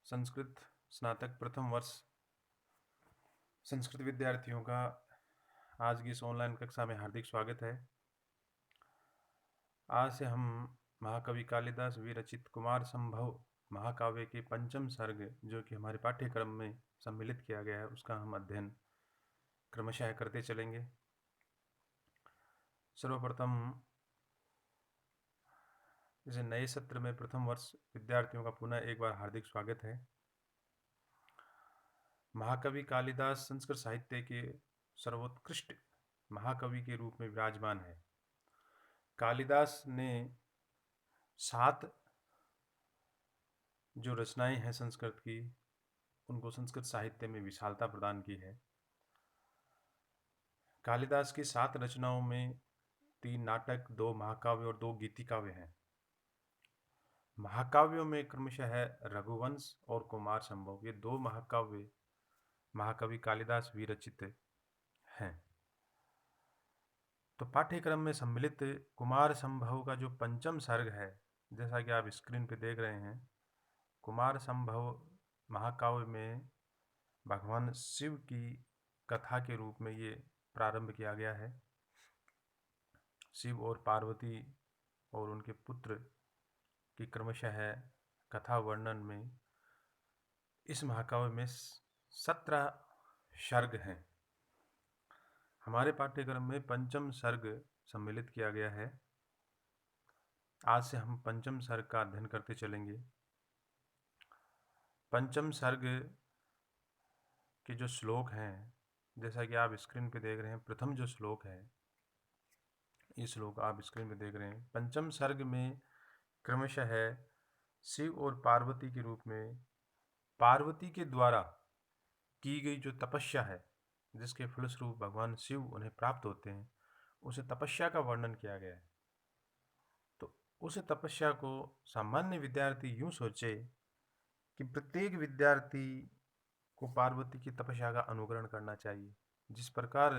संस्कृत स्नातक प्रथम वर्ष संस्कृत विद्यार्थियों का आज की इस ऑनलाइन कक्षा में हार्दिक स्वागत है। आज से हम महाकवि कालिदास विरचित कुमार संभव महाकाव्य के पंचम सर्ग जो कि हमारे पाठ्यक्रम में सम्मिलित किया गया है उसका हम अध्ययन क्रमशः करते चलेंगे। सर्वप्रथम इस नए सत्र में प्रथम वर्ष विद्यार्थियों का पुनः एक बार हार्दिक स्वागत है। महाकवि कालिदास संस्कृत साहित्य के सर्वोत्कृष्ट महाकवि के रूप में विराजमान है। कालिदास ने 7 जो रचनाएं हैं संस्कृत की, उनको संस्कृत साहित्य में विशालता प्रदान की है। कालिदास की 7 रचनाओं में 3 नाटक, 2 महाकाव्य और 2 गीतिकाव्य हैं। महाकाव्यों में क्रमशः है रघुवंश और कुमार संभव, ये 2 महाकाव्य महाकवि कालिदास विरचित हैं। तो पाठ्यक्रम में सम्मिलित कुमार संभव का जो पंचम सर्ग है, जैसा कि आप स्क्रीन पे देख रहे हैं, कुमार संभव महाकाव्य में भगवान शिव की कथा के रूप में ये प्रारंभ किया गया है। शिव और पार्वती और उनके पुत्र की क्रमशः कथा वर्णन में इस महाकाव्य में 17 सर्ग हैं। हमारे पाठ्यक्रम में पंचम सर्ग सम्मिलित किया गया है। आज से हम पंचम सर्ग का अध्ययन करते चलेंगे। पंचम सर्ग के जो श्लोक हैं, जैसा कि आप स्क्रीन पे देख रहे हैं, प्रथम जो श्लोक है, ये श्लोक आप स्क्रीन पे देख रहे हैं। पंचम सर्ग में क्रमशः है शिव और पार्वती के रूप में पार्वती के द्वारा की गई जो तपस्या है, जिसके फलस्वरूप भगवान शिव उन्हें प्राप्त होते हैं, उस तपस्या का वर्णन किया गया है। तो उस तपस्या को सामान्य विद्यार्थी यूं सोचे कि प्रत्येक विद्यार्थी को पार्वती की तपस्या का अनुकरण करना चाहिए। जिस प्रकार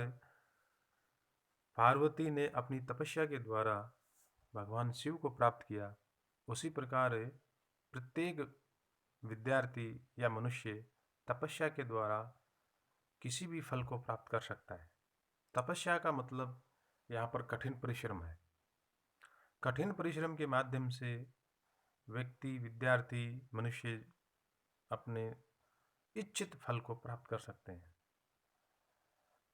पार्वती ने अपनी तपस्या के द्वारा भगवान शिव को प्राप्त किया, उसी प्रकार प्रत्येक विद्यार्थी या मनुष्य तपस्या के द्वारा किसी भी फल को प्राप्त कर सकता है। तपस्या का मतलब यहाँ पर कठिन परिश्रम है। कठिन परिश्रम के माध्यम से व्यक्ति, विद्यार्थी, मनुष्य अपने इच्छित फल को प्राप्त कर सकते हैं।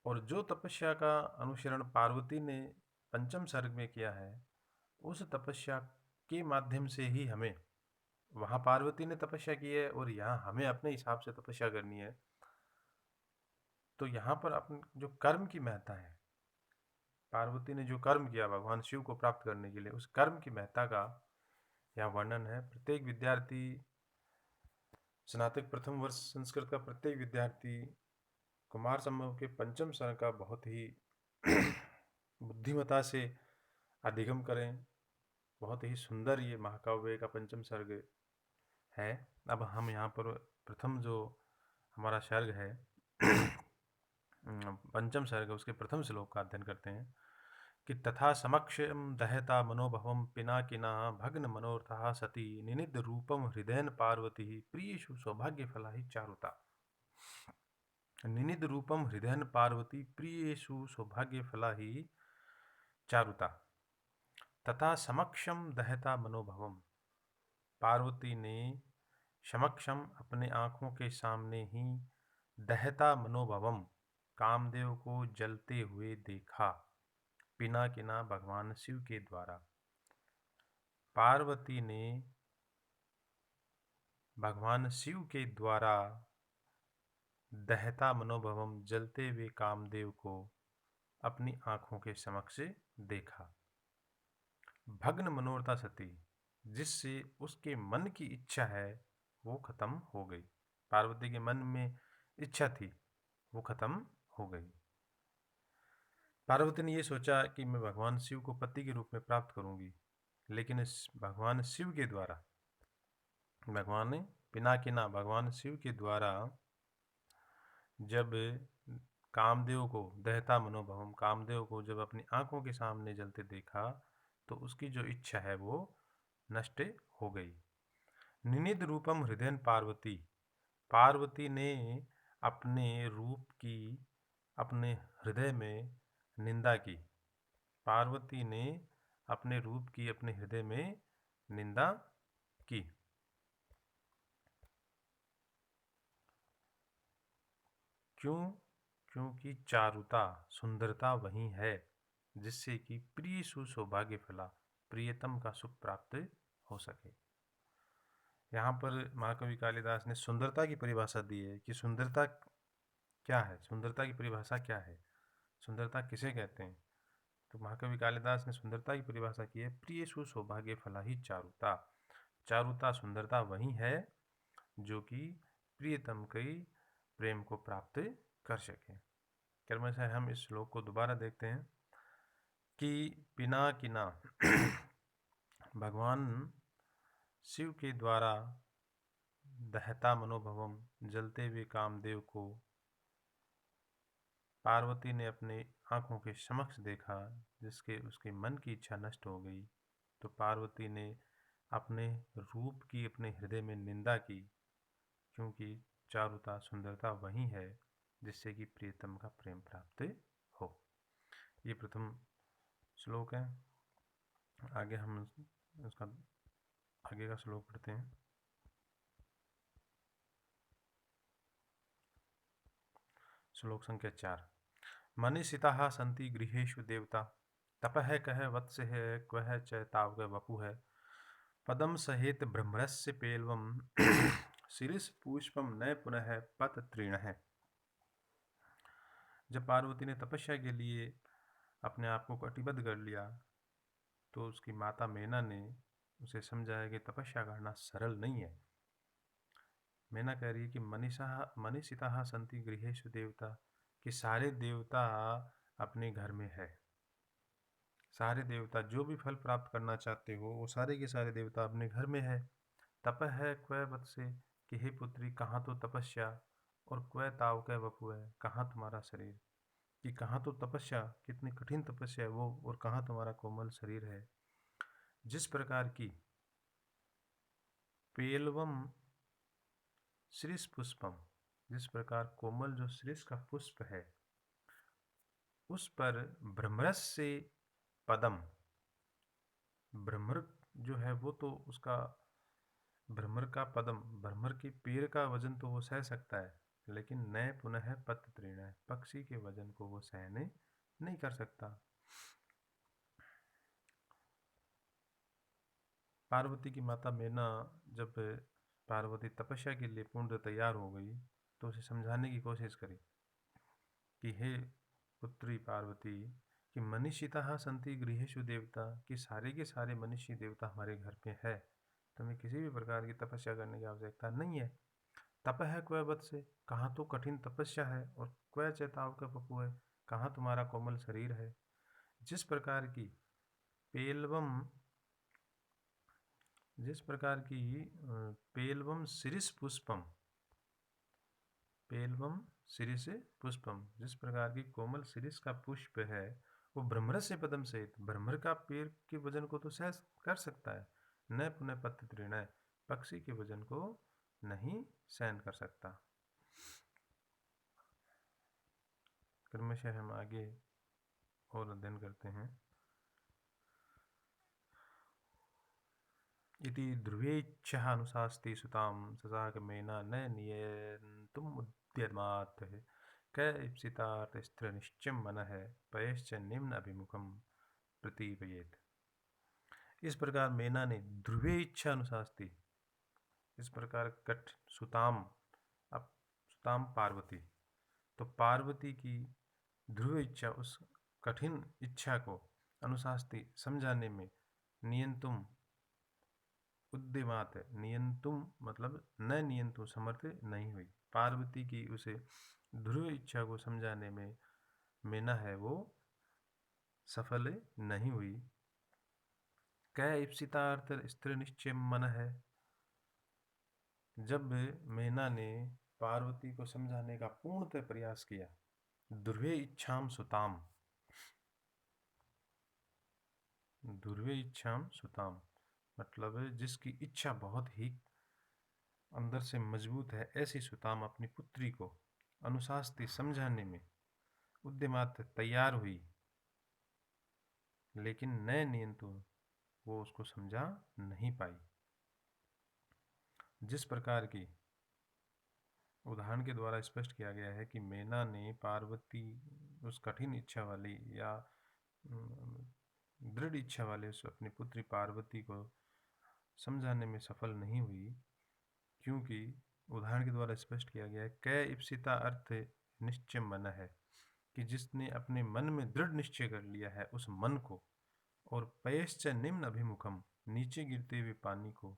और जो तपस्या का अनुसरण पार्वती ने पंचम सर्ग में किया है, उस तपस्या के माध्यम से ही हमें, वहाँ पार्वती ने तपस्या की है और यहाँ हमें अपने हिसाब से तपस्या करनी है। तो यहाँ पर अपने जो कर्म की महत्ता है, पार्वती ने जो कर्म किया भगवान शिव को प्राप्त करने के लिए, उस कर्म की महत्ता का यहाँ वर्णन है। प्रत्येक विद्यार्थी, स्नातक प्रथम वर्ष संस्कृत का प्रत्येक विद्यार्थी कुमार संभव के पंचम सर्ग का बहुत ही बुद्धिमता से अधिगम करें। बहुत ही सुंदर ये महाकाव्य का पंचम सर्ग है। अब हम यहाँ पर प्रथम जो हमारा सर्ग है पंचम सर्ग, उसके प्रथम श्लोक का अध्ययन करते हैं कि तथा समक्षम दहता मनोभवम पिनाकिना भग्न मनोरथा सती निनिद रूपम हृदयन पार्वती प्रियेषु सौभाग्य फला ही चारुता। निनिद रूपम हृदयन पार्वती प्रियेषु सौभाग्य फला ही चारुता। तथा समक्षम दहता मनोभवम, पार्वती ने समक्षम अपने आँखों के सामने ही दहता मनोभवम, कामदेव को जलते हुए देखा, पिनाकिना भगवान शिव के द्वारा। पार्वती ने भगवान शिव के द्वारा दहता मनोभवम, जलते हुए कामदेव को अपनी आँखों के समक्ष देखा। भग्न मनोरथा सती, जिससे उसके मन की इच्छा है वो खत्म हो गई। पार्वती के मन में इच्छा थी, वो खत्म हो गई। पार्वती ने ये सोचा कि मैं भगवान शिव को पति के रूप में प्राप्त करूंगी, लेकिन इस भगवान शिव के द्वारा, भगवान पिनाकिना भगवान शिव के द्वारा जब कामदेव को दहता मनोभवम, कामदेव को जब अपनी आंखों के सामने जलते देखा, तो उसकी जो इच्छा है वो नष्ट हो गई। निनिद रूपम हृदय पार्वती। पार्वती ने अपने रूप की अपने हृदय में निंदा की। पार्वती ने अपने रूप की अपने हृदय में निंदा की। क्यों? क्योंकि चारुता, सुंदरता वही है जिससे कि प्रिय सुसौभाग्य फला, प्रियतम का सुख प्राप्त हो सके। यहाँ पर महाकवि कालिदास ने सुंदरता की परिभाषा दी है कि सुंदरता क्या है, सुंदरता की परिभाषा क्या है, सुंदरता किसे कहते हैं। तो महाकवि कालिदास ने सुंदरता की परिभाषा की है, प्रिय सुसौभाग्य फला ही चारुता। चारुता, सुंदरता वही है जो कि प्रियतम के प्रेम को प्राप्त कर सके। क्रमशः हम इस श्लोक को दोबारा देखते हैं कि पिनाकिना भगवान शिव के द्वारा दहता मनोभवम, जलते हुए कामदेव को पार्वती ने अपने आंखों के समक्ष देखा, जिसके उसके मन की इच्छा नष्ट हो गई। तो पार्वती ने अपने रूप की अपने हृदय में निंदा की, क्योंकि चारुता, सुंदरता वही है जिससे कि प्रियतम का प्रेम प्राप्त हो। ये प्रथम श्लोक है। आगे हम उसका आगे का श्लोक पढ़ते हैं। श्लोक संख्या 4। मनीषिताः सन्ति गृहेषु देवता, तपः कः वत्सः क्वः च तावक वपुः, पदम सहेत ब्रह्मणस्य पेल्वम शिरीष पुष्पम न पुनः पत तृणः। जब पार्वती ने तपस्या के लिए अपने आप को कटिबद्ध कर लिया, तो उसकी माता मेना ने उसे समझाया कि तपस्या करना सरल नहीं है। मेना कह रही है कि मनीषिताः सन्ति गृहेषु देवता, कि सारे देवता अपने घर में है। सारे देवता जो भी फल प्राप्त करना चाहते हो, वो सारे के सारे देवता अपने घर में है। तप है क्वै वत्से, कि हे पुत्री कहाँ तो तपस्या, और क्वै ताव कै वपु है, कहाँ तुम्हारा शरीर, कि कहाँ तो तपस्या, कितनी कठिन तपस्या है वो, और कहाँ तुम्हारा कोमल शरीर है। जिस प्रकार की पेलवम श्रीष पुष्पम, जिस प्रकार कोमल जो श्रीष का पुष्प है, उस पर भ्रमरस से पदम, भ्रमर जो है वो तो उसका भ्रमर का पदम, भ्रमर के पैर का वजन तो वो सह सकता है, लेकिन न पुनः पत तृण, पक्षी के वजन को वो सहने नहीं कर सकता। पार्वती की माता मेना जब पार्वती तपस्या के लिए पूर्ण तैयार हो गई, तो उसे समझाने की कोशिश करी कि हे पुत्री पार्वती, कि मनीषिताः सन्ति गृहेषु देवता, कि सारे के सारे मनुष्य देवता हमारे घर पे है, तुम्हें किसी भी प्रकार की तपस्या करने की आवश्यकता नहीं है। तप है क्वै वत्से, कहाँ तो कठिन तपस्या है, और क्वै चेताव का पपु है, कहाँ तुम्हारा कोमल शरीर है। जिस प्रकार की पेलवम, जिस प्रकार की पेलवम शिरीष पुष्पम, पेलवम शिरीष पुष्पम, जिस प्रकार की कोमल शिरीष का पुष्प है, वो भ्रमरस से पदम सहित, भ्रमर का पेड़ के वजन को तो सह कर सकता है, न पुनः पत्त तृणय, पक्षी के वजन को नहीं सहन कर सकता। क्रमशः हम आगे और अध्ययन करते हैं। इति ध्रुवेच्छः अनुशास्ति सुतां, ससाकमेना न नियन्तुम् उद्यमात्, क ईप्सितार्थ स्थिरनिश्चयं मनः, पयश्च निम्न अभिमुखं प्रतीपयेत्। इस प्रकार मेना ने ध्रुवे इच्छा अनुशास्ति, इस प्रकार कठ सुताम, अब सुताम पार्वती, तो पार्वती की ध्रुव इच्छा, उस कठिन इच्छा को अनुशास्ति समझाने में, नियंतुम उद्यमात, नियंतुम मतलब न नियंतु, समर्थ नहीं हुई। पार्वती की उसे ध्रुव इच्छा को समझाने में मेना है वो सफल नहीं हुई। कै ईप्सितार्थ स्थिर निश्चय मन है, जब मेना ने पार्वती को समझाने का पूर्णतः प्रयास किया, ध्रुवे इच्छाम सुताम, ध्रुवे इच्छाम सुताम मतलब जिसकी इच्छा बहुत ही अंदर से मजबूत है, ऐसी सुताम अपनी पुत्री को अनुशास्ति समझाने में उद्यमात तैयार हुई, लेकिन नए नियंतु वो उसको समझा नहीं पाई। जिस प्रकार की उदाहरण के द्वारा स्पष्ट किया गया है कि मेना ने पार्वती उस कठिन इच्छा वाली या दृढ़ इच्छा वाले उस अपनी पुत्री पार्वती को समझाने में सफल नहीं हुई, क्योंकि उदाहरण के द्वारा स्पष्ट किया गया है कै इप्सिता अर्थ निश्चय मन है, कि जिसने अपने मन में दृढ़ निश्चय कर लिया है उस मन को, और पयश्च निम्न अभिमुखम नीचे गिरते हुए पानी को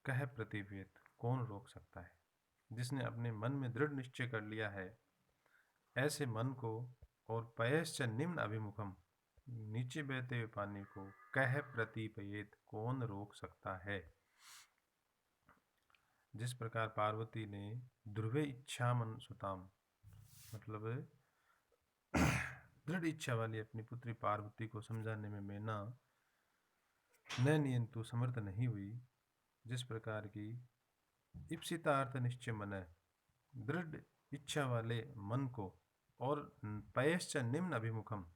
कह प्रतिवेद कौन रोक सकता है। जिसने अपने मन में दृढ़ निश्चय कर लिया है ऐसे मन को, और पयश्च निम्न अभिमुखम नीचे बहते हुए पानी को कह प्रतिपेद कौन रोक सकता है। जिस प्रकार पार्वती ने ध्रुवे इच्छा मन सुताम, मतलब दृढ़ इच्छा वाली अपनी पुत्री पार्वती को समझाने में मेना न नियंतु समर्थ नहीं हुई, जिस प्रकार की इप्सितार्थ निश्चय मन है, दृढ़ इच्छा वाले मन को, और पयश्च निम्न अभिमुखम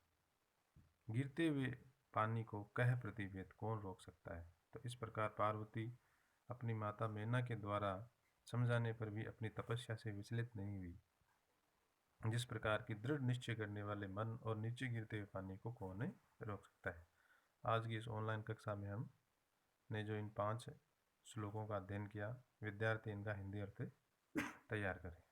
गिरते हुए पानी को कह प्रतिवेद कौन रोक सकता है। तो इस प्रकार पार्वती अपनी माता मेना के द्वारा समझाने पर भी अपनी तपस्या से विचलित नहीं हुई। जिस प्रकार की दृढ़ निश्चय करने वाले मन और नीचे गिरते हुए पानी को कौन रोक सकता है। आज की इस ऑनलाइन कक्षा में हम ने जो इन 5 श्लोकों का अध्ययन किया, विद्यार्थी इनका हिंदी अर्थ तैयार करें।